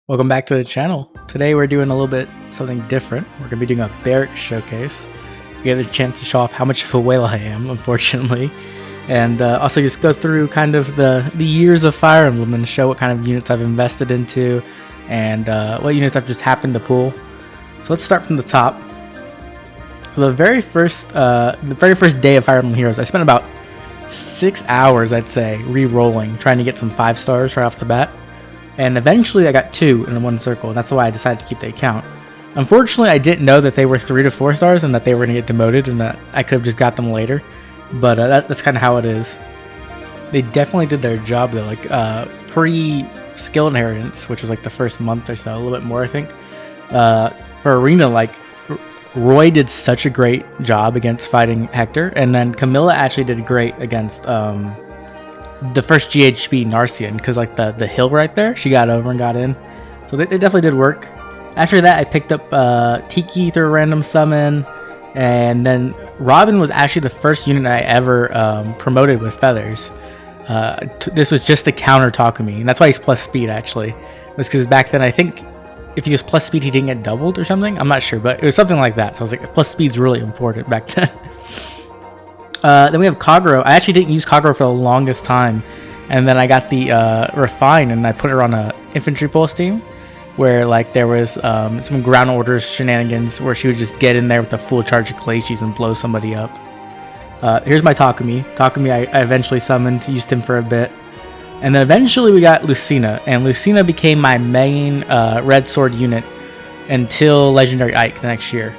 Welcome back to the channel. Today we're doing a little bit something different. We're going to be doing a Barracks showcase. We get a chance to show off how much of a whale I am, unfortunately. And also just go through kind of the years of Fire Emblem and show what kind of units I've invested into and what units I've just happened to pull. So let's start from the top. So the very first day of Fire Emblem Heroes, I spent about 6 hours, I'd say, re-rolling, trying to get some 5 stars right off the bat. And eventually I got 2 in one circle, and that's why I decided to keep the account. Unfortunately, I didn't know that they were 3 to 4 stars and that they were going to get demoted and that I could have just got them later. But that's kind of how it is. They definitely did their job though, like pre-skill inheritance, which was like the first month or so, a little bit more I think. For Arena, like Roy did such a great job against fighting Hector, and then Camilla actually did great against the first GHB Narcian, because like the hill right there, she got over and got in. So they definitely did work. After that, I picked up Tiki through a random summon, and then Robin was actually the first unit I ever promoted with feathers. This was just to counter Takumi, and that's why he's plus speed actually. It was because back then I think if he was plus speed he didn't get doubled or something. I'm not sure, but it was something like that. So I was like, plus speed's really important back then. Then we have Kaguro. I actually didn't use Kaguro for the longest time, and then I got the Refine and I put her on a infantry pulse team where like there was some ground orders shenanigans where she would just get in there with a full charge of Glacies and blow somebody up. Here's my Takumi. Takumi I eventually summoned, used him for a bit, and then eventually we got Lucina, and Lucina became my main red sword unit until Legendary Ike the next year.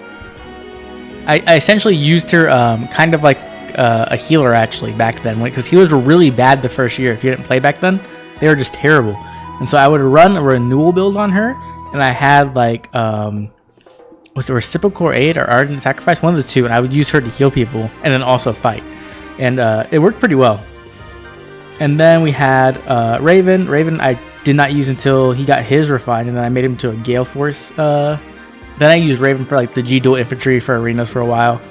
I essentially used her kind of like a healer actually back then, because healers were really bad the first year. If you didn't play back then, they were just terrible. And so I would run a renewal build on her, and I had like was it Reciprocal Aid or Ardent Sacrifice, one of the two, and I would use her to heal people and then also fight, and it worked pretty well. And then we had Raven I did not use until he got his refined, and then I made him to a Gale Force. Then I used Raven for like the G dual infantry for arenas for a while.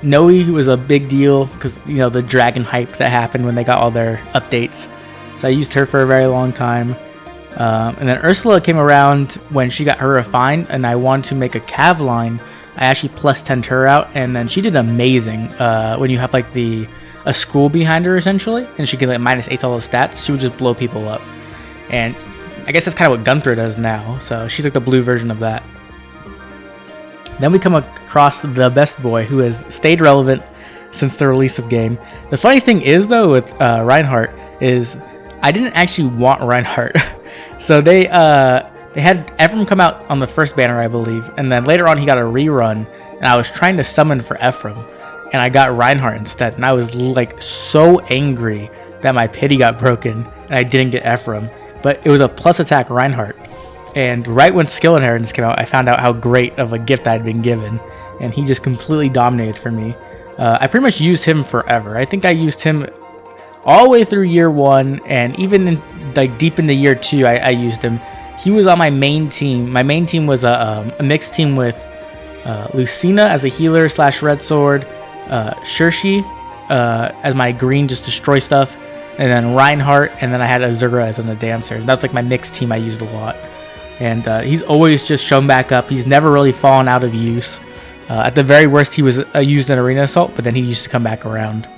Noe was a big deal because, you know, the dragon hype that happened when they got all their updates. So I used her for a very long time. And then Ursula came around when she got her refined, and I wanted to make a cav line. I actually plus 10'd her out, and then she did amazing. When you have like a school behind her essentially, and she can like -8 to all the stats, she would just blow people up. And I guess that's kind of what Gunther does now. So she's like the blue version of that. Then we come across the best boy, who has stayed relevant since the release of game. The funny thing is though with Reinhardt is I didn't actually want Reinhardt. So they had Ephraim come out on the first banner, I believe, and then later on he got a rerun, and I was trying to summon for Ephraim, and I got Reinhardt instead, and I was like so angry that my pity got broken and I didn't get Ephraim, but it was a plus attack Reinhardt. And right when skill inheritance came out, I found out how great of a gift I had been given, and he just completely dominated for me. I pretty much used him forever. I think I used him all the way through year 1, and even in, like deep into year 2, I used him. He was on my main team. My main team was a mixed team with Lucina as a healer / red sword, Shirshi as my green just destroy stuff, and then Reinhardt, and then I had Azura as a dancer. That's like my mixed team I used a lot. And he's always just shown back up. He's never really fallen out of use. At the very worst, he was used in Arena Assault, but then he used to come back around.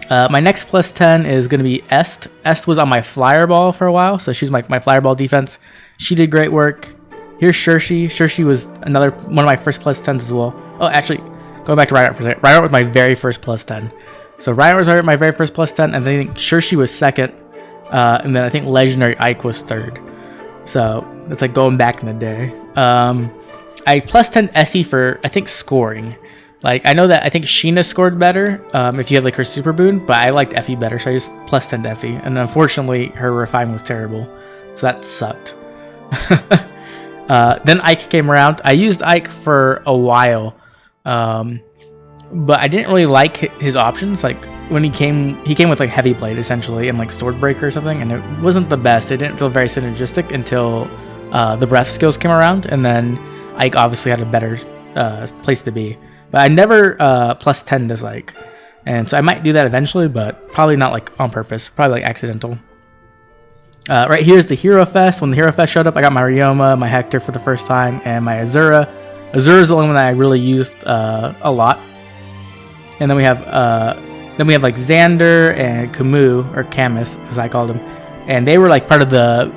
My next plus 10 is going to be Est. Est was on my flyer ball for a while, so she's my flyer ball defense. She did great work. Here's Shirshi. Shirshi was another one of my first plus 10s as well. Oh, actually, going back to Reinhardt for a second. Reinhardt was my very first plus 10. So Reinhardt was my very first plus 10, and then I think Shirshi was second, and then I think Legendary Ike was third. So it's like going back in the day. I plus 10 Effie for, I think, scoring. Like, I know that I think Sheena scored better if you had like her super boon, but I liked Effie better, so I just plus 10 Effie. And unfortunately, her refine was terrible, so that sucked. Then Ike came around. I used Ike for a while, but I didn't really like his options. Like when he came with like heavy blade essentially and like sword breaker or something, and it wasn't the best. It didn't feel very synergistic until the breath skills came around, and then Ike obviously had a better place to be. But I never plus 10 dislike, and so I might do that eventually, but probably not like on purpose. Probably like accidental. Right here's the Hero Fest. When the Hero Fest showed up, I got my Ryoma, my Hector for the first time, and my Azura. Azura is the only one that I really used a lot. And then we have like Xander and Camus, as I called him, and they were like part of the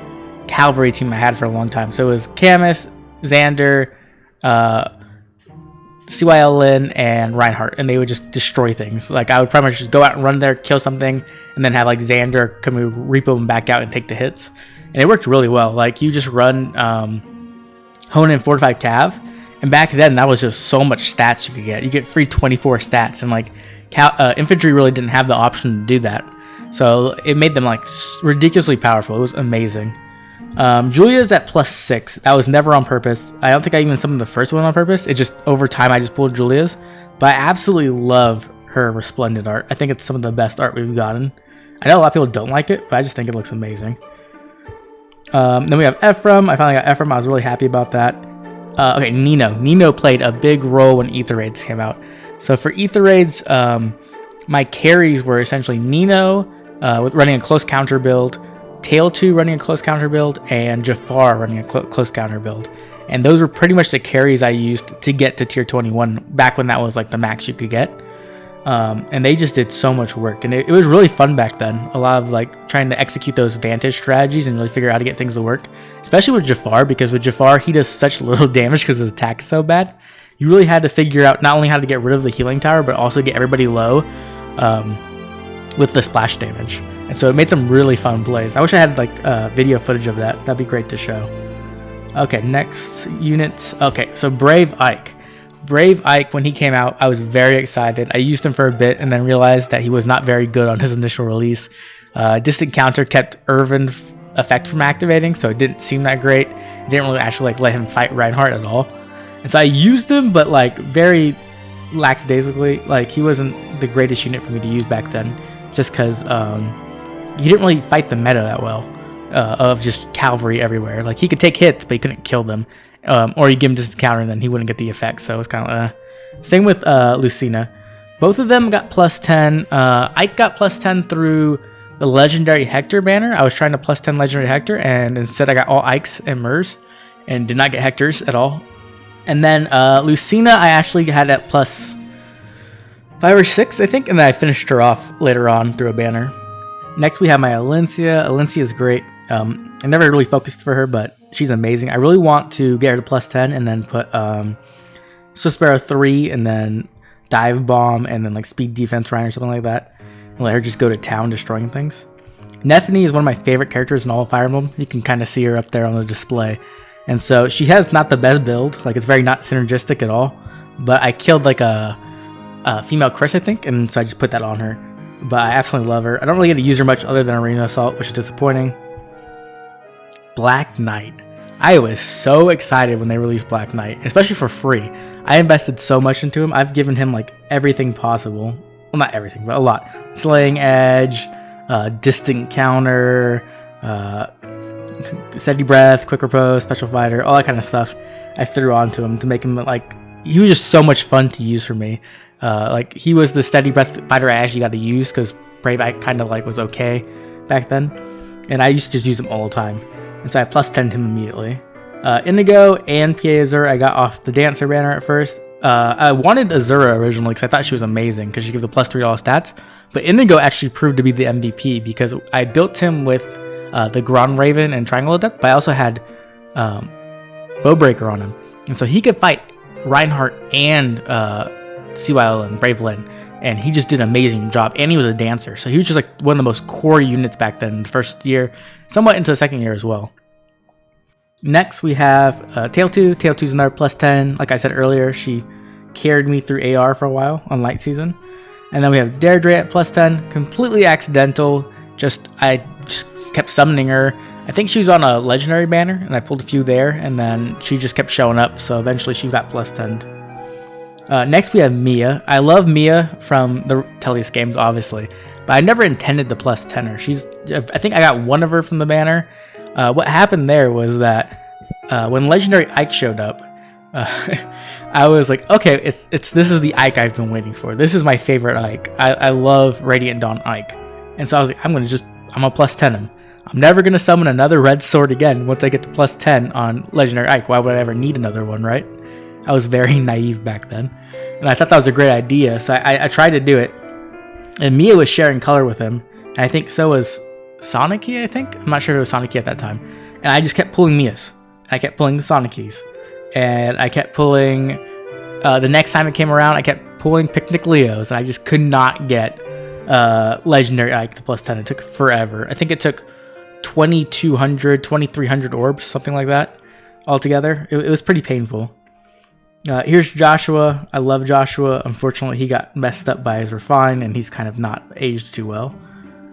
cavalry team I had for a long time. So it was Camus, Xander, CYL Lynn, and Reinhardt, and they would just destroy things. Like I would pretty much just go out and run there, kill something, and then have like Xander or Camus repo them back out and take the hits. And it worked really well. Like you just run Hone in Fortified Cav, and back then that was just so much stats you could get. You get free 24 stats, and like infantry really didn't have the option to do that. So it made them like ridiculously powerful. It was amazing. Julia's at +6. That was never on purpose. I don't think I even summoned the first one on purpose. It just over time I just pulled Julia's, but I absolutely love her resplendent art. I think it's some of the best art we've gotten. I know a lot of people don't like it, but I just think it looks amazing. Then we have Ephraim. I finally got Ephraim. I was really happy about that. Okay, Nino. Nino played a big role when Ether Raids came out. So for Ether Raids, my carries were essentially Nino with running a close counter build, Tail 2 running a close counter build, and Jafar running a close counter build. And those were pretty much the carries I used to get to tier 21 back when that was like the max you could get. And they just did so much work, and it was really fun back then. A lot of like trying to execute those Vantage strategies and really figure out how to get things to work, especially with Jafar, because with Jafar he does such little damage because his attack is so bad. You really had to figure out not only how to get rid of the healing tower, but also get everybody low with the splash damage. And so it made some really fun plays. I wish I had like video footage of that. That'd be great to show. Okay, next units. Okay, so Brave Ike. Brave Ike, when he came out, I was very excited. I used him for a bit and then realized that he was not very good on his initial release. Distant counter kept Irvin effect from activating, so it didn't seem that great. It didn't really actually like let him fight Reinhardt at all. And so I used him, but like very lackadaisically. Like he wasn't the greatest unit for me to use back then, just because he didn't really fight the meta that well of just cavalry everywhere. Like he could take hits, but he couldn't kill them. Or you give him just a counter and then he wouldn't get the effect. So it's kind of same with Lucina. Both of them got +10. Ike got +10 through the legendary Hector banner. I was trying to +10 legendary Hector, and instead I got all Ikes and Murs and did not get Hectors at all. And then Lucina I actually had at +5 or 6, I think, and then I finished her off later on through a banner. Next we have my Valencia. Valencia is great. I never really focused for her, but she's amazing. I really want to get her to +10 and then put Swift Sparrow 3 and then Dive Bomb and then like Speed Defense Ryan or something like that, and let her just go to town destroying things. Nephany is one of my favorite characters in all of Fire Emblem. You can kind of see her up there on the display. And so she has not the best build. Like it's very not synergistic at all. But I killed like a female Chris, I think, and so I just put that on her. But I absolutely love her. I don't really get to use her much other than Arena Assault, which is disappointing. Black Knight. I was so excited when they released Black Knight, especially for free. I invested so much into him. I've given him like everything possible. Well, not everything, but a lot. Slaying Edge, Distant Counter, Steady Breath, Quick Repose, Special Fighter, all that kind of stuff I threw onto him to make him like, he was just so much fun to use for me. Like he was the Steady Breath fighter I actually got to use because Brave Ike kind of like was okay back then. And I used to just use him all the time. And so I +10'd him immediately. Indigo and PA Azura I got off the Dancer banner at first. I wanted Azura originally because I thought she was amazing because she gives the +3 to all stats. But Indigo actually proved to be the MVP because I built him with the Grand Raven and Triangle Adept, but I also had Bowbreaker on him. And so he could fight Reinhardt and CYL and Brave Lynn. And he just did an amazing job. And he was a dancer. So he was just like one of the most core units back then in the first year, somewhat into the second year as well. Next we have Tail 2. Tail 2 is another +10. Like I said earlier, she carried me through AR for a while on Light Season. And then we have Deirdre at +10. Completely accidental. I just kept summoning her. I think she was on a legendary banner and I pulled a few there. And then she just kept showing up. So eventually she got +10'd. Next we have Mia. I love Mia from the Tellius games, obviously, but I never intended to +10 her. I think I got one of her from the banner. What happened there was that when Legendary Ike showed up, I was like, okay, this is the Ike I've been waiting for. This is my favorite Ike. I love Radiant Dawn Ike, and so I was like, I'm gonna +10 him. I'm never going to summon another red sword again once I get to plus 10 on Legendary Ike. Why would I ever need another one, right? I was very naive back then. And I thought that was a great idea, so I tried to do it. And Mia was sharing color with him. And I think so was Sonicky, I think? I'm not sure if it was Sonicky at that time. And I just kept pulling Mia's. I kept pulling the Sonickies. And I kept pulling... the next time it came around, I kept pulling Picnic Leos. And I just could not get Legendary Ike to plus 10. It took forever. I think it took 2,200, 2,300 orbs, something like that, altogether. It was pretty painful. Here's Joshua. I love Joshua. Unfortunately, he got messed up by his refine, and he's kind of not aged too well.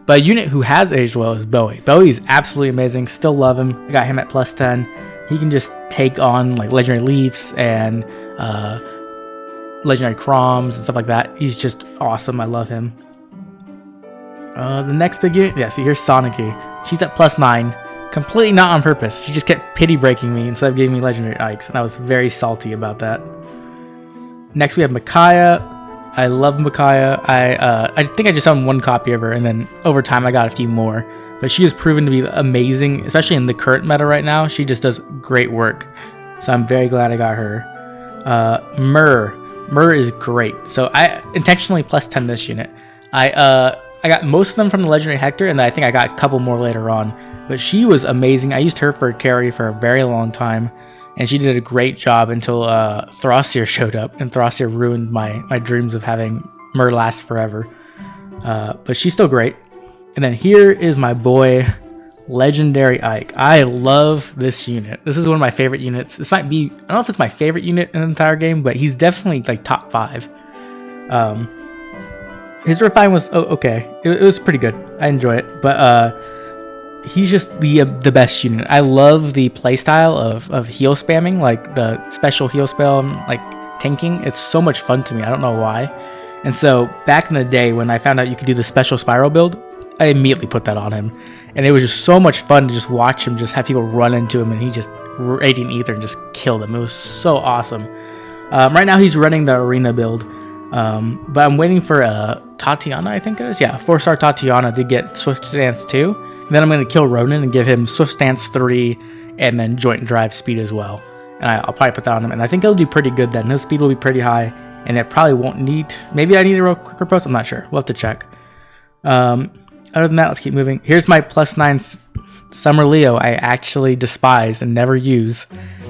But a unit who has aged well is Bowie. Bowie's absolutely amazing. Still love him. I got him at plus 10. He can just take on like Legendary Leafs and Legendary Chroms and stuff like that. He's just awesome. I love him. The next big unit, yeah, see here's Sonicky. She's at plus 9, completely not on purpose. She just kept pity breaking me instead of giving me Legendary Ikes, and I was very salty about that. Next we have Micaiah. I love Micaiah. I think I just owned one copy of her, and then over time I got a few more. But she has proven to be amazing, especially in the current meta right now. She just does great work, so I'm very glad I got her. Myrrh is great. So I intentionally plus 10 this unit. I got most of them from the Legendary Hector, and I think I got a couple more later on. But she was amazing. I used her for a carry for a very long time, and she did a great job until Throsir showed up, and Throsir ruined my dreams of having Myrrh last forever. But she's still great. And then here is my boy, Legendary Ike. I love this unit. This is one of my favorite units. This might be, I don't know if it's my favorite unit in the entire game, but he's definitely like top 5. His refine was okay. It was pretty good. I enjoy it, but he's just the best unit. I love the playstyle of heal spamming, like the special heal spell, like tanking. It's so much fun to me. I don't know why. And so back in the day when I found out you could do the special spiral build, I immediately put that on him, and it was just so much fun to just watch him, just have people run into him, and he just radiant ether and just kill them. It was so awesome. Right now he's running the arena build. But I'm waiting for Tatiana, I think it is. Yeah, 4-star Tatiana to get Swift Stance 2. And then I'm going to kill Ronan and give him Swift Stance 3 and then Joint Drive speed as well. And I'll probably put that on him. And I think it'll do pretty good then. His speed will be pretty high. And it probably won't need... Maybe I need a real quicker post. I'm not sure. We'll have to check. Other than that, let's keep moving. Here's my plus 9 Summer Leo I actually despise and never use.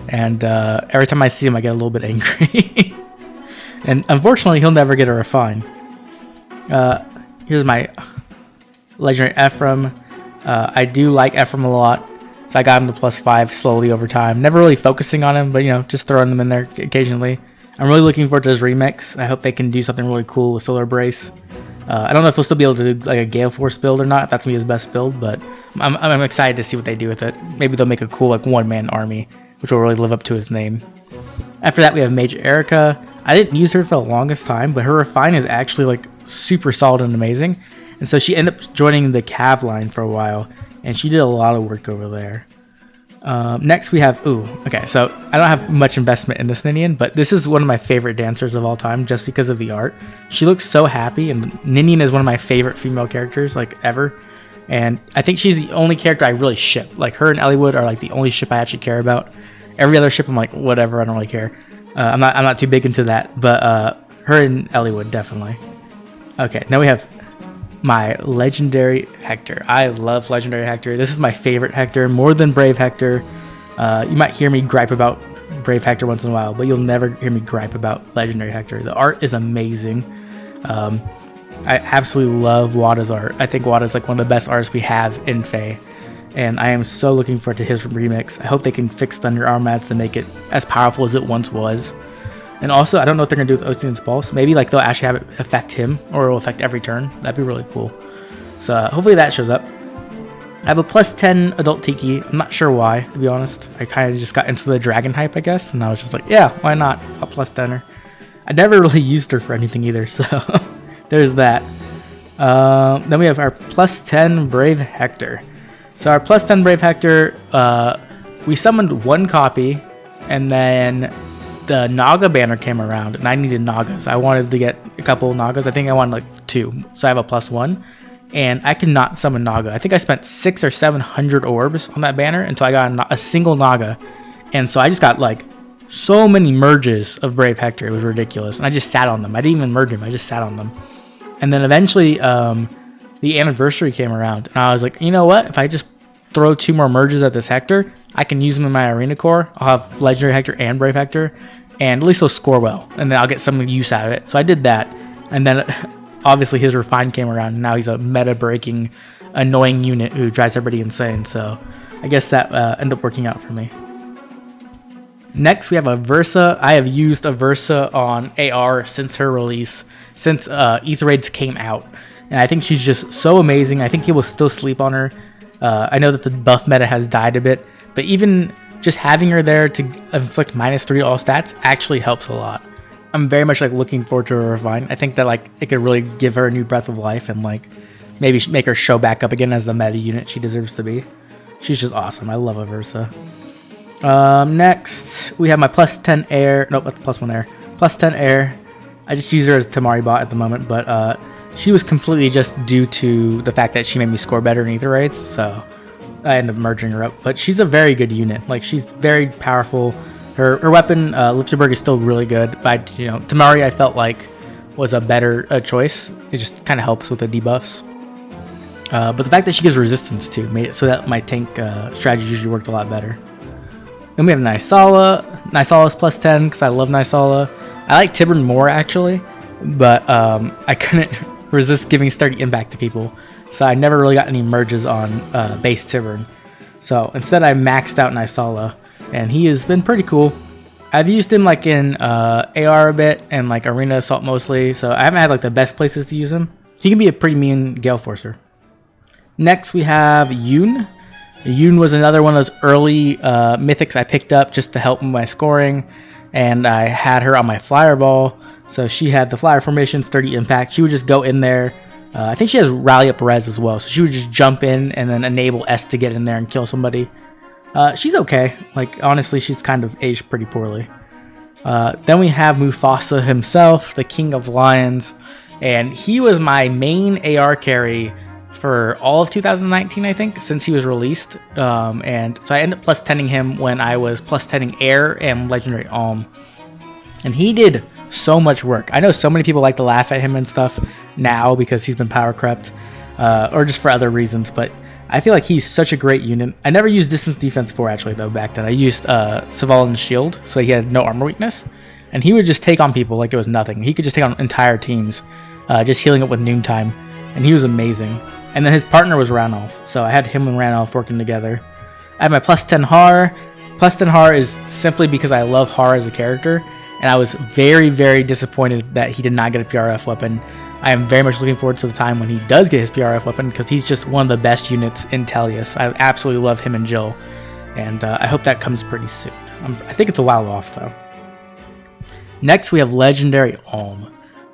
And every time I see him, I get a little bit angry. And unfortunately, he'll never get a refine. Here's my Legendary Ephraim. I do like Ephraim a lot, so I got him to plus 5 slowly over time. Never really focusing on him, but you know, just throwing him in there occasionally. I'm really looking forward to his remix. I hope they can do something really cool with Solar Brace. I don't know if we'll still be able to do like a Gale Force build or not. If that's gonna be his best build, but I'm excited to see what they do with it. Maybe they'll make a cool like one-man army, which will really live up to his name. After that, we have Mage Erica. I didn't use her for the longest time, but her refine is actually like super solid and amazing. And so she ended up joining the Cav line for a while, and she did a lot of work over there. Next we have, okay, so I don't have much investment in this Ninian, but this is one of my favorite dancers of all time just because of the art. She looks so happy, and Ninian is one of my favorite female characters like ever. And I think she's the only character I really ship. Like her and Elliewood are like the only ship I actually care about. Every other ship I'm like, whatever, I don't really care. I'm not too big into that, but her and Elliewood definitely. Okay, now we have my Legendary Hector. I love Legendary Hector. This is my favorite Hector, more than Brave Hector. You might hear me gripe about Brave Hector once in a while, but you'll never hear me gripe about Legendary Hector. The art is amazing. I absolutely love Wada's art. I think Wada's like one of the best artists we have in FEH. And I am so looking forward to his remix. I hope they can fix Thunder Arm Mats to make it as powerful as it once was. And also, I don't know what they're going to do with Ocean's Pulse. Maybe like they'll actually have it affect him, or it will affect every turn. That'd be really cool. So hopefully that shows up. I have a plus 10 Adult Tiki. I'm not sure why, to be honest. I kind of just got into the dragon hype, I guess. And I was just like, yeah, why not? I'll plus 10 her. I never really used her for anything either, so there's that. Then we have our plus 10 Brave Hector. So our plus 10 Brave Hector, we summoned one copy, and then the Naga banner came around, and I needed Nagas. I wanted to get a couple Nagas. I think I wanted like 2, so I have a plus 1. and I could not summon Naga. I think I spent 600 or 700 orbs on that banner until I got a single Naga. And so I just got like so many merges of Brave Hector. It was ridiculous. And I just sat on them. I didn't even merge him. I just sat on them. And then eventually the anniversary came around. And I was like, you know what? If I just throw 2 more merges at this Hector, I can use them in my arena core. I'll have Legendary Hector and Brave Hector. And at least he'll score well. And then I'll get some use out of it. So I did that. And then obviously his Refine came around. And now he's a meta-breaking, annoying unit who drives everybody insane. So I guess that ended up working out for me. Next, we have a Versa. I have used a Versa on AR since her release, since Ether Raids came out. And I think she's just so amazing. I think he will still sleep on her. I know that the buff meta has died a bit, but even just having her there to inflict -3 all stats actually helps a lot. I'm very much like looking forward to her Refine. I think that like it could really give her a new breath of life and like maybe make her show back up again as the meta unit she deserves to be. She's just awesome. I love a Versa. Next, we have my +10 air. Nope, that's +1 air. +10 air. I just use her as Tamari bot at the moment, but she was completely just due to the fact that she made me score better in Ether Raids, so I ended up merging her up. But she's a very good unit. Like, she's very powerful. Her weapon, Lifterberg, is still really good. But, Tamari, I felt like was a better choice. It just kind of helps with the debuffs. But the fact that she gives resistance too made it so that my tank strategy usually worked a lot better. Then we have Nysala. Nysala's +10 because I love Nysala. I like Tiburn more actually, but I couldn't resist giving sturdy impact to people, so I never really got any merges on base Tiburn. So instead I maxed out Nysala, and he has been pretty cool. I've used him like in AR a bit and like Arena Assault mostly, so I haven't had like the best places to use him. He can be a pretty mean Gale Forcer. Next we have Yoon. Yoon was another one of those early mythics I picked up just to help with my scoring, and I had her on my flyer ball, so she had the flyer formation, sturdy impact. She would just go in there. I think she has rally up res as well, so she would just jump in and then enable S to get in there and kill somebody. She's okay. Like, honestly, she's kind of aged pretty poorly. Then we have Mufasa himself, the King of Lions, and he was my main AR carry for all of 2019, I think, since he was released. And so I ended up +10ing him when I was +10ing Air and Legendary Alm. And he did so much work. I know so many people like to laugh at him and stuff now because he's been power crept, or just for other reasons, but I feel like he's such a great unit. I never used distance defense 4 actually though back then. I used Savalin's shield, so he had no armor weakness. And he would just take on people like it was nothing. He could just take on entire teams, just healing up with noontime. And he was amazing. And then his partner was Ranulf, so I had him and Ranulf working together. I have my +10 Har. +10 Har is simply because I love Har as a character, and I was very, very disappointed that he did not get a PRF weapon. I am very much looking forward to the time when he does get his PRF weapon, because he's just one of the best units in Tellius. I absolutely love him and Jill, and I hope that comes pretty soon. I think it's a while off, though. Next, we have Legendary Alm.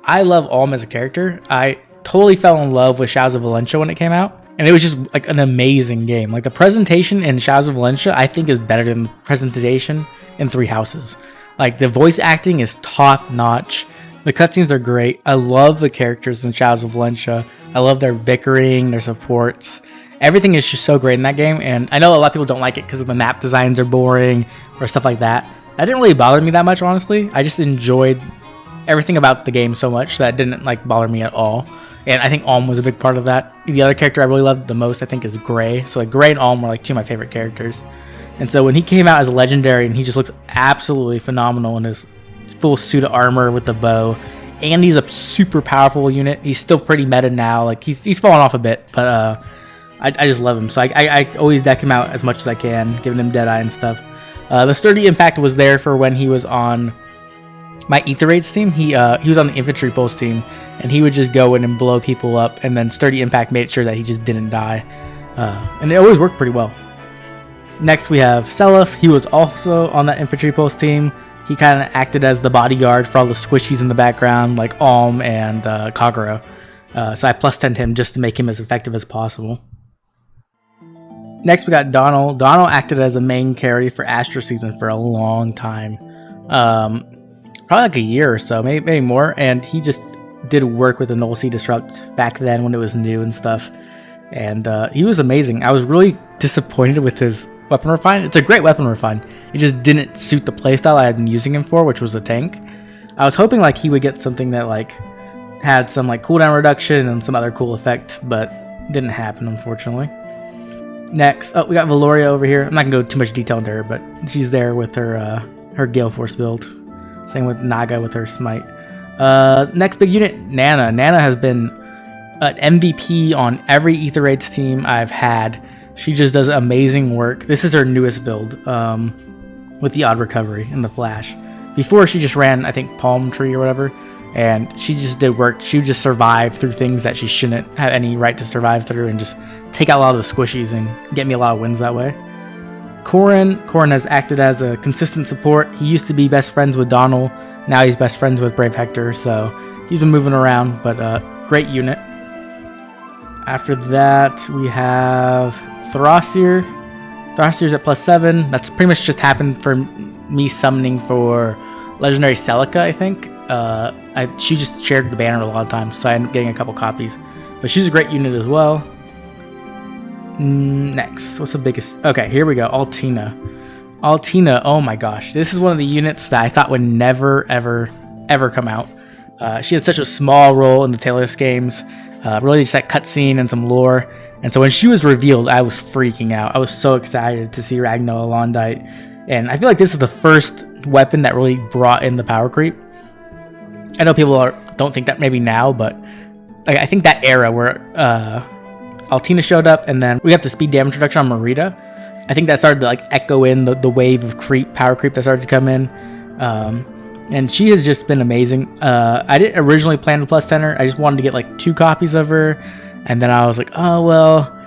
I love Alm as a character. I totally fell in love with Shadows of Valencia when it came out, and it was just like an amazing game. Like, the presentation in Shadows of Valencia I think is better than the presentation in Three Houses. Like, the voice acting is top notch, the cutscenes are great. I love the characters in Shadows of Valencia. I love their bickering, their supports. Everything is just so great in that game, and I know a lot of people don't like it because the map designs are boring or stuff like that. That didn't really bother me that much, honestly. I just enjoyed everything about the game so much that it didn't like bother me at all. And I think Alm was a big part of that. The other character I really loved the most, I think, is Gray. So like Gray and Alm were like 2 of my favorite characters. And so when he came out as a legendary, and he just looks absolutely phenomenal in his full suit of armor with the bow, and he's a super powerful unit. He's still pretty meta now. Like he's fallen off a bit, but I just love him. So I always deck him out as much as I can, giving him Deadeye and stuff. The sturdy impact was there for when he was on my Ether Raids team. He was on the Infantry Pulse team, and he would just go in and blow people up, and then sturdy impact made sure that he just didn't die, and it always worked pretty well. Next we have Seliph. He was also on that Infantry Pulse team. He kind of acted as the bodyguard for all the squishies in the background like Alm and Kaguro, so I +10'd him just to make him as effective as possible. Next we got Donald. Donald acted as a main carry for Ashnard season for a long time, probably like a year or so, maybe more, and he just did work with the Null Sea Disrupt back then when it was new and stuff. And he was amazing. I was really disappointed with his weapon refine. It's a great weapon refine. It just didn't suit the playstyle I had been using him for, which was a tank. I was hoping like he would get something that like had some like cooldown reduction and some other cool effect, but didn't happen, unfortunately. Next, we got Valoria over here. I'm not gonna go too much detail into her, but she's there with her Gale Force build. Same with Naga with her Smite. Next big unit, Nana. Nana has been an MVP on every Ether Raids team I've had. She just does amazing work. This is her newest build with the Odd Recovery and the Flash. Before, she just ran, I think, Palm Tree or whatever, and she just did work. She would just survive through things that she shouldn't have any right to survive through and just take out a lot of the squishies and get me a lot of wins that way. Corinne has acted as a consistent support. He used to be best friends with Donald. Now he's best friends with Brave Hector, so he's been moving around, but great unit. After that, we have Thrasir. Thrasir's at +7. That's pretty much just happened for me summoning for Legendary Celica, I think. She just shared the banner a lot of times, so I ended up getting a couple copies. But she's a great unit as well. Next, what's the biggest? Okay, here we go. Altina. Altina, oh my gosh. This is one of the units that I thought would never, ever come out. She had such a small role in the Talos games. Really just that cutscene and some lore. And so when she was revealed, I was freaking out. I was so excited to see Ragnar Alondite. And I feel like this is the first weapon that really brought in the power creep. I know people don't think that maybe now, but like, I think that era where Altina showed up, and then we got the speed damage reduction on Merida. I think that started to like echo in the wave of power creep that started to come in. And she has just been amazing. I didn't originally plan to +10 her. I just wanted to get like 2 copies of her. And then I was like, oh, well,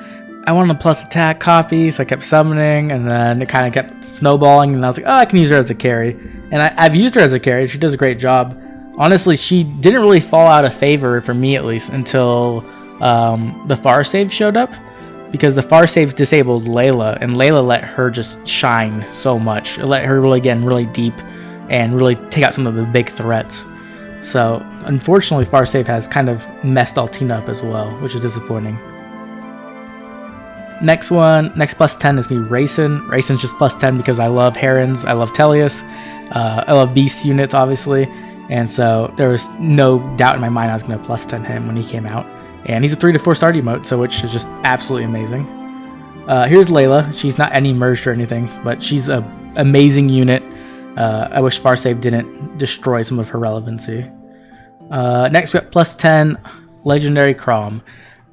I want a plus attack copy. So I kept summoning, and then it kind of kept snowballing. And I was like, oh, I can use her as a carry. And I've used her as a carry. She does a great job. Honestly, she didn't really fall out of favor, for me at least, until the Far Save showed up. Because the Far Saves disabled Layla, and Layla let her just shine so much. It let her really get in really deep and really take out some of the big threats. So, unfortunately, Far Save has kind of messed Altina up as well, which is disappointing. Next +10 is me, Rayson. Rayson's just +10 because I love Herons, I love Tellius, I love Beast units, obviously. And so, there was no doubt in my mind I was going to +10 him when he came out. And he's a 3 to 4 star emote, so which is just absolutely amazing. Here's Layla. She's not any merged or anything, but she's an amazing unit. I wish Farsave didn't destroy some of her relevancy. Next, we got +10, Legendary Crom.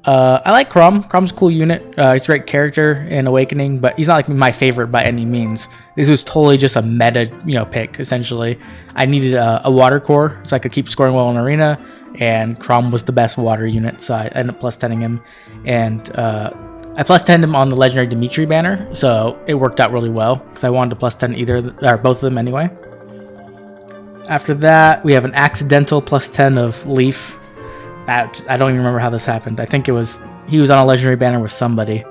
I like Crom. Crom's a cool unit. He's a great character in Awakening, but he's not like my favorite by any means. This was totally just a meta, pick, essentially. I needed a water core so I could keep scoring well in Arena, and Crom was the best water unit, so I ended up +10ing him. And I +10'd him on the Legendary Dimitri banner, so it worked out really well because I wanted to +10 either or both of them anyway. After that, we have an accidental +10 of Leaf. I don't even remember how this happened. I think he was on a Legendary banner with somebody.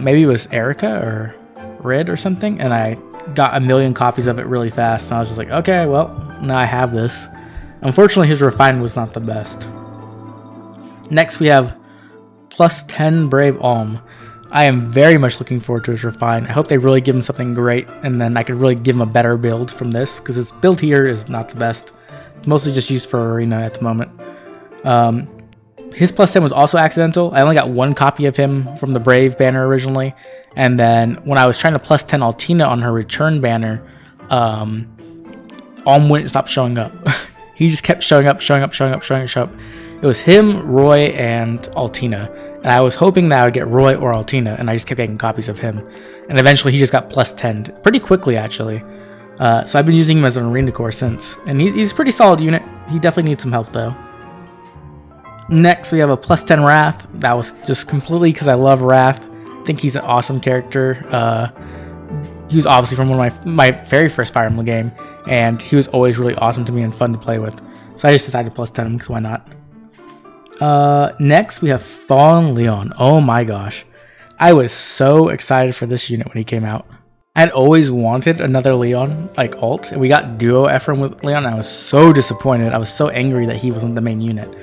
Maybe it was Erica or Rid or something, and I got 1,000,000 copies of it really fast, and I was just like, okay, well, now I have this. Unfortunately, his refine was not the best. Next, we have +10 Brave Alm. I am very much looking forward to his refine. I hope they really give him something great, and then I could really give him a better build from this, because his build here is not the best. It's mostly just used for Arena at the moment. His +10 was also accidental. I only got 1 copy of him from the Brave banner originally, and then when I was trying to +10 Altina on her return banner, Alm wouldn't stop showing up. He just kept showing up. It was him, Roy, and Altina. And I was hoping that I would get Roy or Altina, and I just kept getting copies of him. And eventually he just got +10'd pretty quickly, actually. So I've been using him as an Arena core since. And he's a pretty solid unit. He definitely needs some help, though. Next, we have a +10 Wrath. That was just completely because I love Wrath. I think he's an awesome character. He was obviously from one of my very first Fire Emblem game, and he was always really awesome to me and fun to play with. So I just decided to +10 him because why not? Next, we have Fawn Leon. Oh my gosh. I was so excited for this unit when he came out. I had always wanted another Leon, like, alt, and we got duo Ephraim with Leon, and I was so disappointed. I was so angry that he wasn't the main unit.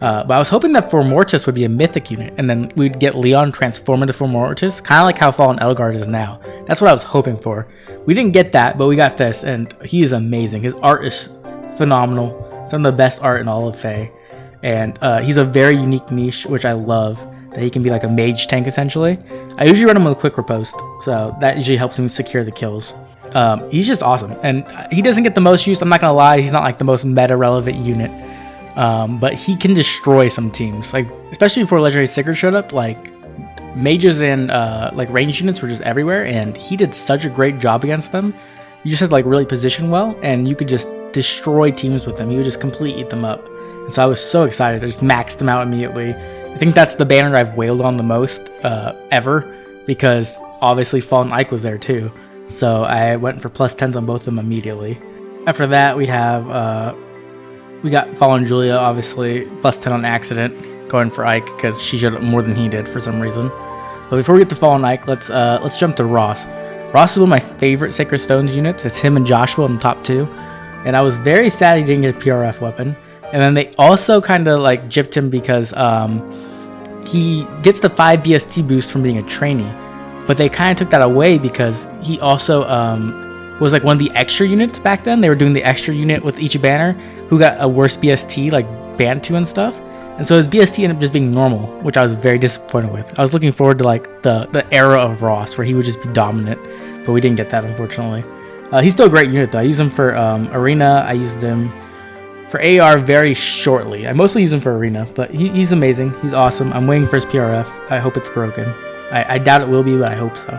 But I was hoping that Formortis would be a mythic unit, and then we'd get Leon transform into Formortis, kind of like how Fallen Elgard is now. That's what I was hoping for. We didn't get that, but we got this, and he is amazing. His art is phenomenal. Some of the best art in all of FEH. And he's a very unique niche, which I love, that he can be like a mage tank, essentially. I usually run him with a quick riposte, so that usually helps him secure the kills. He's just awesome, and he doesn't get the most use. I'm not going to lie, he's not like the most meta-relevant unit. But he can destroy some teams, like especially before Legendary Sigurd showed up. Like mages and like range units were just everywhere, and he did such a great job against them. You just had to like really position well, and you could just destroy teams with them. He would just completely eat them up. And so I was so excited. I just maxed them out immediately. I think that's the banner I've wailed on the most ever, because obviously Fallen Ike was there too. So I went for +10s on both of them immediately. After that, we got Fallen Julia, obviously, +10 on accident, going for Ike because she showed up more than he did for some reason. But before we get to Fallen Ike, let's jump to Ross. Ross is one of my favorite Sacred Stones units. It's him and Joshua in the top 2. And I was very sad he didn't get a PRF weapon. And then they also kind of like gypped him because he gets the 5 BST boost from being a trainee. But they kind of took that away because he also was like one of the extra units back then. They were doing the extra unit with each banner who got a worse BST, like banned to and stuff. And so his BST ended up just being normal, which I was very disappointed with. I was looking forward to like the era of Ross where he would just be dominant, but we didn't get that, unfortunately. He's still a great unit though. I use him for Arena. I used him for AR very shortly. I mostly use him for Arena, but he's amazing. He's awesome. I'm waiting for his PRF. I hope it's broken. I doubt it will be, but I hope so.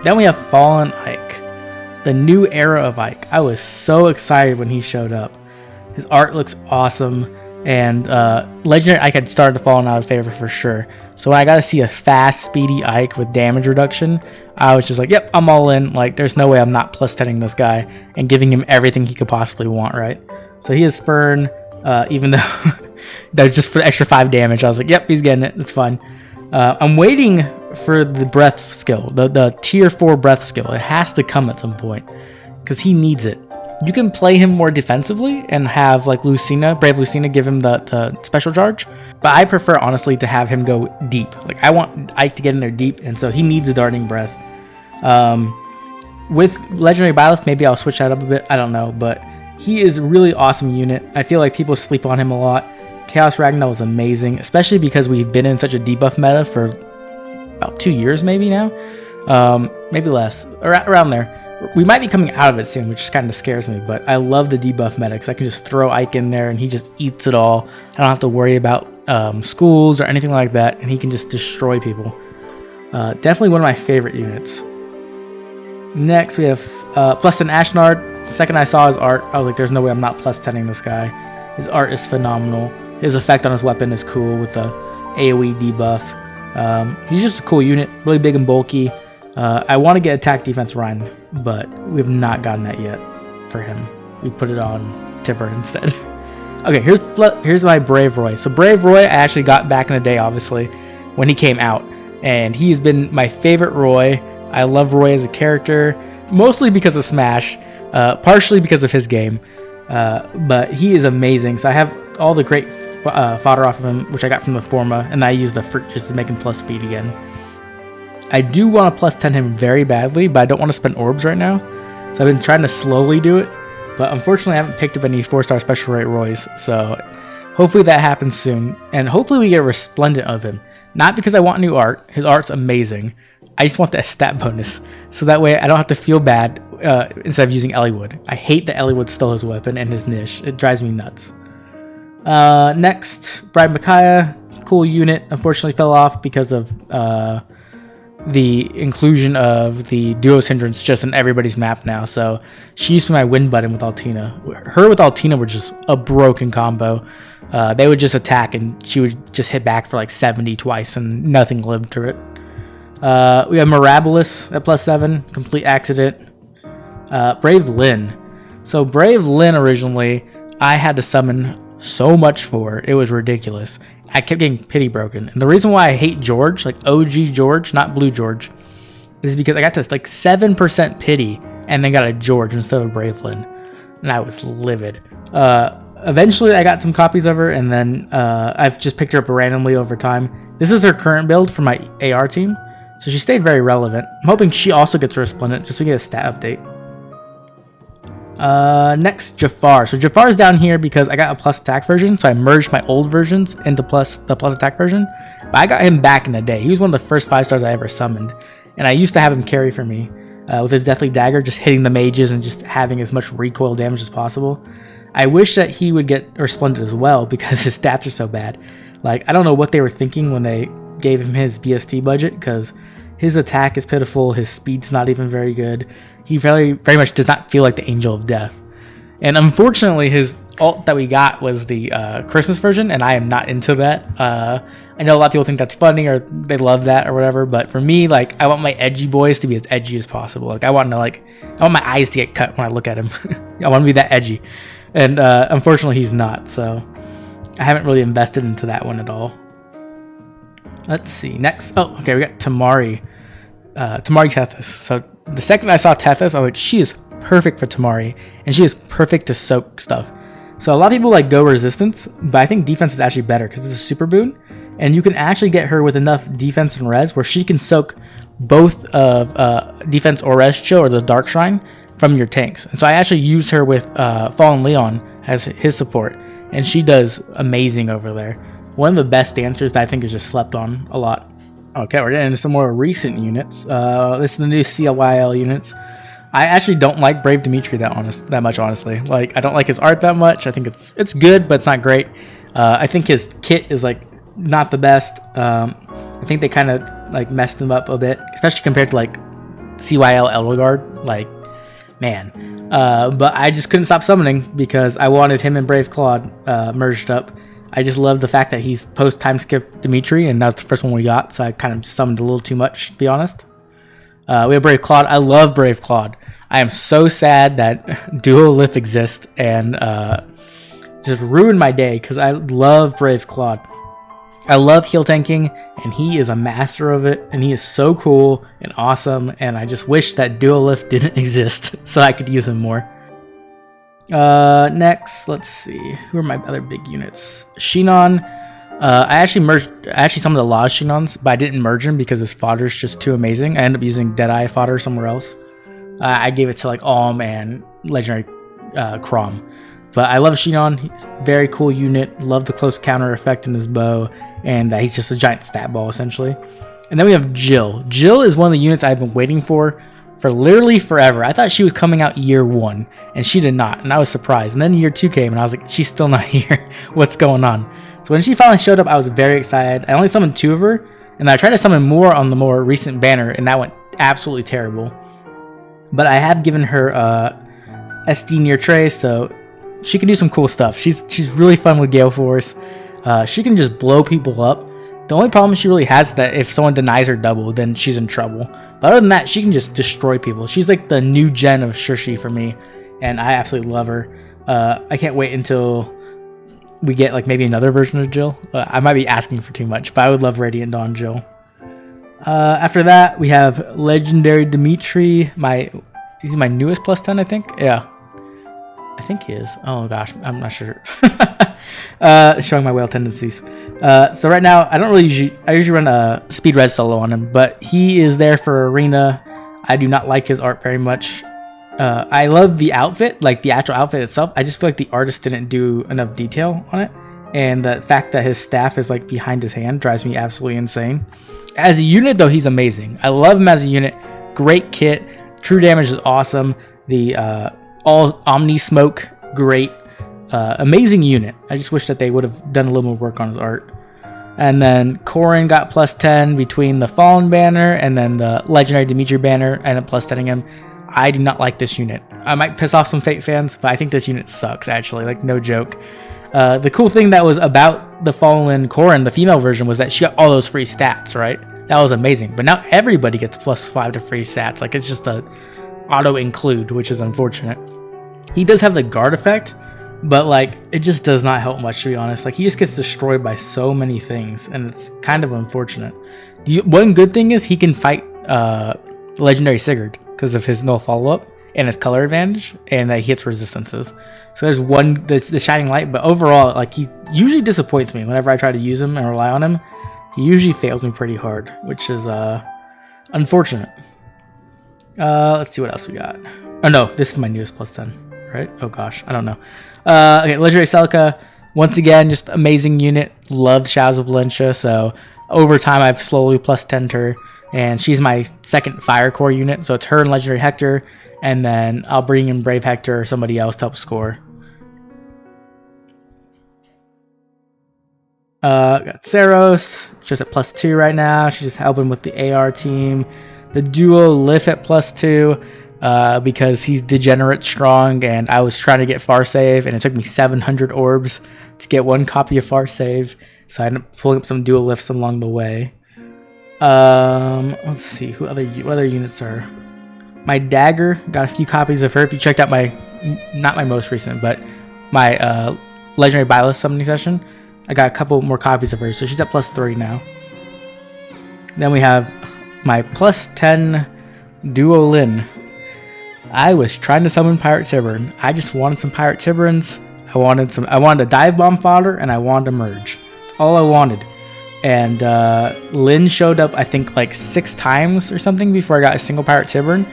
Then we have Fallen Ike, the new era of Ike. I was so excited when he showed up. His art looks awesome, and Legendary Ike had started to fall out of favor for sure. So when I got to see a fast, speedy Ike with damage reduction, I was just like, yep, I'm all in. Like, there's no way I'm not +10ing this guy and giving him everything he could possibly want, right? So he is Spurn, even though that was just for the extra 5 damage. I was like, yep, he's getting it. It's fine. I'm waiting for the breath skill, the tier 4 breath skill. It has to come at some point because he needs it. You can play him more defensively and have like Lucina, Brave Lucina, give him the special charge. But I prefer honestly to have him go deep. Like I want Ike to get in there deep, and so he needs a darting breath. With Legendary Byleth, maybe I'll switch that up a bit. I don't know, but he is a really awesome unit. I feel like people sleep on him a lot. Chaos Ragnar was amazing, especially because we've been in such a debuff meta for about 2 years maybe now. Maybe less, around there. We might be coming out of it soon, which kind of scares me, but I love the debuff meta because I can just throw Ike in there and he just eats it all. I don't have to worry about schools or anything like that, and he can just destroy people. Definitely one of my favorite units. Next, we have +10 Ashnard. The second I saw his art, I was like, there's no way I'm not +10ing this guy. His art is phenomenal. His effect on his weapon is cool with the AoE debuff. He's just a cool unit, really big and bulky. I want to get attack defense Ryan, but we have not gotten that yet for him. We put it on Tiburn instead. Okay, here's my Brave Roy. So Brave Roy I actually got back in the day, obviously, when he came out. And he has been my favorite Roy. I love Roy as a character, mostly because of Smash, partially because of his game. But he is amazing. So I have all the great fodder off of him, which I got from the Forma, and I used the fruit just to make him plus speed again. I do want to +10 him very badly, but I don't want to spend orbs right now. So I've been trying to slowly do it, but unfortunately I haven't picked up any 4-star special rate Roys, so hopefully that happens soon. And hopefully we get a Resplendent of him. Not because I want new art, his art's amazing. I just want the stat bonus, so that way I don't have to feel bad instead of using Eliwood. I hate that Eliwood stole his weapon and his niche. It drives me nuts. Next, Bride Micaiah, cool unit. Unfortunately fell off because of the inclusion of the Duo's Hindrance just in everybody's map now. So she used to be my win button with Altina. Her with Altina were just a broken combo. They would just attack and she would just hit back for like 70 twice and nothing lived to it. We have Mirabilis at +7, complete accident. Brave Lynn. So Brave Lynn originally, I had to summon so much for. It was ridiculous. I kept getting pity broken. And the reason why I hate George, like OG George, not Blue George, is because I got to like 7% pity and then got a George instead of a Brave Lynn. And I was livid. Eventually I got some copies of her, and then I've just picked her up randomly over time. This is her current build for my AR team, so she stayed very relevant. I'm hoping she also gets resplendent just to get a stat update. Next, Jafar. So Jafar is down here because I got a plus attack version, so I merged my old versions into the plus attack version. But I got him back in the day. He was one of the first 5 stars I ever summoned, and I used to have him carry for me with his Deathly Dagger, just hitting the mages and just having as much recoil damage as possible. I wish that he would get resplendent as well because his stats are so bad. Like, I don't know what they were thinking when they gave him his BST budget, because his attack is pitiful, his speed's not even very good. He very much does not feel like the Angel of Death. And unfortunately, his ult that we got was the Christmas version, and I am not into that. I know a lot of people think that's funny or they love that or whatever, but for me, like, I want my edgy boys to be as edgy as possible. Like, I want my eyes to get cut when I look at him. I want to be that edgy. And unfortunately, he's not, so I haven't really invested into that one at all. Let's see. Next. Oh, okay, we got Tamari. Tamari Tethys. So the second I saw Tethys, I was like, she is perfect for Tamari, and she is perfect to soak stuff. So a lot of people like go resistance, but I think defense is actually better because it's a super boon, and you can actually get her with enough defense and res where she can soak both of defense or res chill or the Dark Shrine from your tanks. And so I actually use her with Fawn Leon as his support, and she does amazing over there. One of the best dancers that I think is just slept on a lot. Okay, we're getting into some more recent units. This is the new CLYL units. I actually don't like Brave Dimitri that much, honestly. Like, I don't like his art that much. I think it's good, but it's not great. I think his kit is like not the best. I think they kind of like messed him up a bit, especially compared to like CYL Edelgard. Like, man. But I just couldn't stop summoning because I wanted him and Brave Claude merged up. I just love the fact that he's post time skip Dimitri, and that's the first one we got, so I kind of just summoned a little too much, to be honest. We have Brave Claude. I love Brave Claude. I am so sad that Duo Lip exists and just ruined my day because I love Brave Claude. I love heal tanking, and he is a master of it, and he is so cool and awesome, and I just wish that Duo Lift didn't exist so I could use him more. Next, let's see. Who are my other big units? Sheenan. I actually summoned a lot of Sheenans, but I didn't merge him because his fodder is just too amazing. I ended up using Deadeye fodder somewhere else. I gave it to like Alm and Legendary Crom. But I love Sheenan. He's a very cool unit. Love the close counter effect in his bow, and he's just a giant stat ball essentially. And then we have Jill. Jill is one of the units I've been waiting for literally forever. I thought she was coming out year 1, and she did not, and I was surprised. And then year 2 came, and I was like, she's still not here. What's going on? So when she finally showed up, I was very excited. I only summoned 2 of her, and I tried to summon more on the more recent banner, and that went absolutely terrible. But I have given her SD near Trace, so she can do some cool stuff. She's really fun with Gale Force. She can just blow people up. The only problem she really has is that if someone denies her double, then she's in trouble. But other than that, she can just destroy people. She's like the new gen of Shirshi for me, and I absolutely love her. I can't wait until we get like maybe another version of Jill. I might be asking for too much, but I would love Radiant Dawn Jill. After that, we have Legendary Dimitri. He's my newest plus 10, I think. Yeah, I think he is. Oh gosh, I'm not sure. Showing my whale tendencies. So right now, I usually run a speed res solo on him, but he is there for arena. I do not like his art very much. I love the outfit, like the actual outfit itself. I just feel like the artist didn't do enough detail on it, and the fact that his staff is like behind his hand drives me absolutely insane. As a unit, though, he's amazing. I love him as a unit. Great kit. True damage is awesome. The all Omni Smoke, great. Amazing unit. I just wish that they would have done a little more work on his art. And then Corinne got plus 10 between the Fallen banner and then the Legendary Dimitri banner, and up plus 10ing him. I do not like this unit. I might piss off some Fate fans, but I think this unit sucks, actually. Like, no joke. The cool thing that was about the Fallen Corinne, the female version, was that she got all those free stats, right? That was amazing. But now everybody gets plus 5 to free stats. Like, it's just a auto include, which is unfortunate. He does have the guard effect, but like, it just does not help much, to be honest. Like, he just gets destroyed by so many things, and it's kind of unfortunate. One good thing is he can fight legendary Sigurd because of his null follow-up and his color advantage, and that he hits resistances. So there's one, the shining light, but overall, like, he usually disappoints me whenever I try to use him and rely on him. He usually fails me pretty hard, which is unfortunate. Let's see what else we got. Oh no, this is my newest +10, right? Oh gosh, I don't know. Okay, legendary Celica, once again, just amazing unit. Loved Shadows of Valencia, so over time I've slowly +10'd her, and she's my second fire core unit, so it's her and legendary Hector, and then I'll bring in Brave Hector or somebody else to help score. Got Saros, just at +2 right now. She's just helping with the AR team. The duo Lift at +2 because he's degenerate strong, and I was trying to get Far Save, and it took me 700 orbs to get one copy of Far Save, so I ended up pulling up some dual lifts along the way. Let's see, what other units are. My Dagger, got a few copies of her. If you checked out my, not my most recent, but my legendary Byleth summoning session, I got a couple more copies of her, so she's at +3 now. Then we have my +10 duo Lynn. I was trying to summon Pirate Tiburn. I just wanted some Pirate Tiburns. I wanted a dive bomb fodder, and I wanted a merge. That's all I wanted. And Lynn showed up, I think, like 6 times or something before I got a single Pirate Tiburn.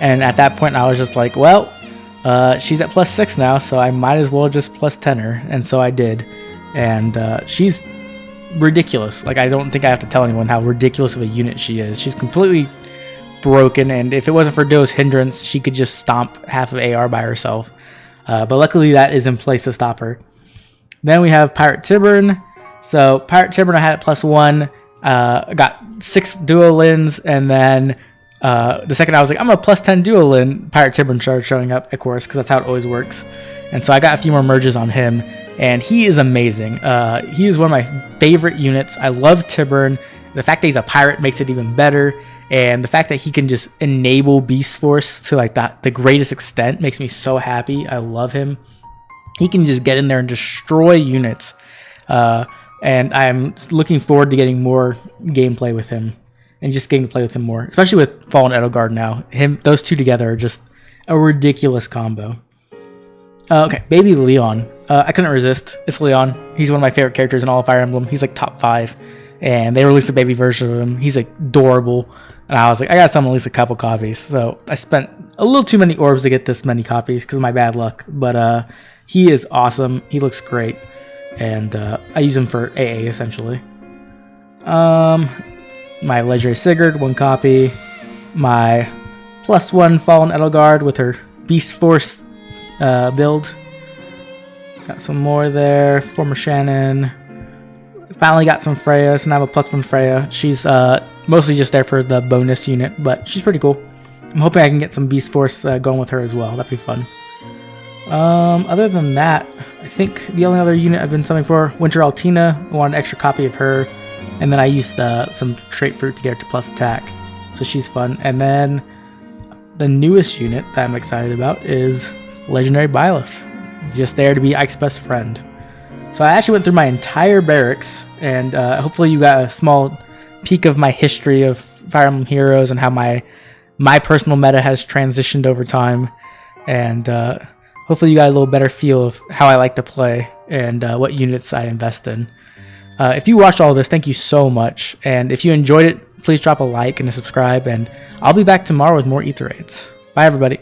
And at that point, I was just like, well, she's at +6 now, so I might as well just +10 her. And so I did. And she's ridiculous. Like, I don't think I have to tell anyone how ridiculous of a unit she is. She's completely broken, and if it wasn't for Do's hindrance, she could just stomp half of AR by herself. But luckily, that is in place to stop her. Then we have Pirate Tiburn. So Pirate Tiburn, I had at +1. I got 6 duo Lins, and then the second I was like, I'm a +10 duo Lin, Pirate Tiburn started showing up, of course, because that's how it always works. And so I got a few more merges on him, and he is amazing. He is one of my favorite units. I love Tiburn. The fact that he's a pirate makes it even better, and the fact that he can just enable Beast Force to like the greatest extent makes me so happy. I love him. He can just get in there and destroy units. And I'm looking forward to getting more gameplay with him and just getting to play with him more, especially with Fallen Edelgard now. Those two together are just a ridiculous combo. Okay, Baby Leon. I couldn't resist. It's Leon. He's one of my favorite characters in all of Fire Emblem. He's like top 5, and they released a baby version of him. He's like adorable, and I was like, I got some at least a couple copies. So I spent a little too many orbs to get this many copies because of my bad luck. But he is awesome. He looks great. And I use him for AA essentially. My legendary Sigurd, 1 copy. My +1 Fallen Edelgard with her Beast Force build. Got some more there. Former Shannon. Finally got some Freya, so now I have a +1 Freya. She's mostly just there for the bonus unit, but she's pretty cool. I'm hoping I can get some Beast Force going with her as well. That'd be fun. Other than that, I think the only other unit I've been summoning for, Winter Altina. I wanted an extra copy of her, and then I used some trait fruit to get her to plus attack, so she's fun. And then the newest unit that I'm excited about is Legendary Byleth. He's just there to be Ike's best friend. So I actually went through my entire barracks, and hopefully you got a small peek of my history of Fire Emblem Heroes and how my personal meta has transitioned over time, and hopefully you got a little better feel of how I like to play and what units I invest in. If you watched all of this, thank you so much. And if you enjoyed it, please drop a like and a subscribe. And I'll be back tomorrow with more Ether Raids. Bye, everybody.